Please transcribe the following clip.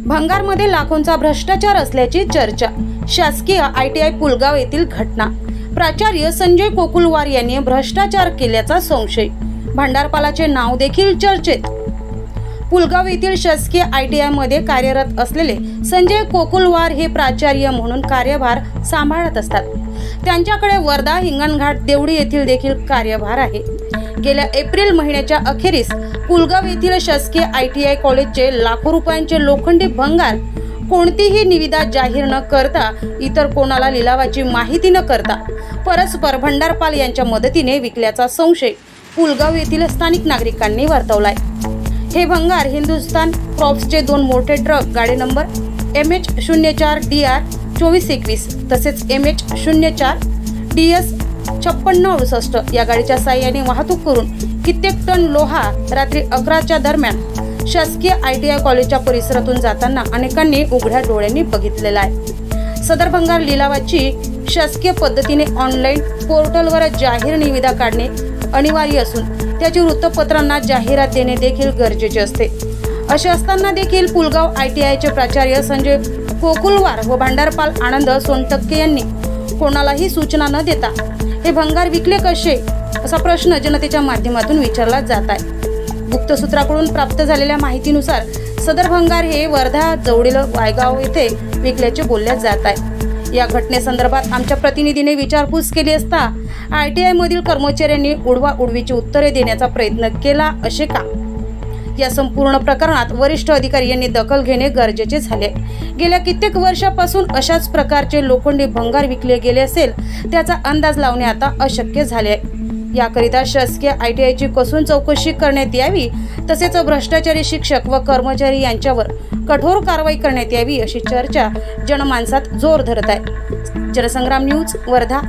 भंगारमध्ये लाखोंचा भ्रष्टाचार असल्याची चर्चा। शासकीय ITI पुलगाव येथील घटना। प्राचार्य संजय कोकुलवार यांनी भ्रष्टाचार केल्याचा संशय। भांडारपालाचे नाव देखील चर्चेत। पुलगाव येथील शासकीय ITI मध्ये कार्यरत असलेले संजय कोकुलवार हे प्राचार्य म्हणून कार्यभार सांभाळत असतात। त्यांच्याकडे वर्धा, हिंगणघाट, देवडी येथील देखील कार्यभार आहे। गेल्या एप्रिल महिन्याच्या अखेरीस पुलगाव येथील शासकीय ITI कॉलेजचे लाखो रुपयांचे लोखंडी भंगार कोणतीही निविदा जाहीर न करता, इतर कोणाला लिलावाची माहिती न करता परस्पर भांडारपाल यांच्या मदतीने विकल्याचा संशय पुलगाव येथील स्थानिक नागरिकांनी वर्तवलाय। हे भंगार हिंदुस्तान क्रॉप्सचे 2 मोठे ट्रक गाडी नंबर MH04DR 2421 तसेच MH04DS 5668 या गाडीच्या साहाय्याने वाहतूक करून कित्येक टन लोहा रात्री 11च्या दरम्यान शासकीय ITI कॉलेजच्या परिसरातून जाताना अनेकांनी उघड्या डोळ्यांनी बघितलेला आहे। सदर भंगार लिलावाची शासकीय पद्धतीने ऑनलाईन पोर्टलवर जाहीर निविदा काढणे अनिवार्य असून त्याची वृत्तपत्रांना जाहिरात देणे देखील गरजेचे असते। असे असताना देखील पुलगाव ITIचे प्राचार्य संजय कोकुलवार व भांडारपाल आनंद सोनटक्के यांनी कोणालाही सूचना न देता हे भंगार विकले कसे, असा प्रश्न जनतेच्या माध्यमातून विचारला जात आहे। गुप्त सूत्राकडून प्राप्त झालेल्या माहितीनुसार सदर भंगार हे वर्धा जवळील वायगाव येथे विकल्याचे बोलले जात आहे। या घटनेसंदर्भात आमच्या प्रतिनिधीने विचारपूस केली असता ITI मधील कर्मचाऱ्यांनी उडवाउडवीची उत्तरे देण्याचा प्रयत्न केला असे का? या संपूर्ण प्रकरणात वरिष्ठ अधिकारी यांनी दखल घेणे गरजेचे झाले। गेल्या कित्येक वर्षापासून अशाच प्रकारचे लोखंडी भंगार विकले गेले असेल त्याचा अंदाज लावणे आता अशक्य झाले आहे। याकरिता शासकीय ITIची कसून चौकशी करण्यात यावी, तसेच भ्रष्टाचारी शिक्षक व कर्मचारी यांच्यावर कठोर कारवाई करण्यात यावी अशी चर्चा जनमानसात जोर धरत आहे। जनसंग्राम न्यूज, वर्धा।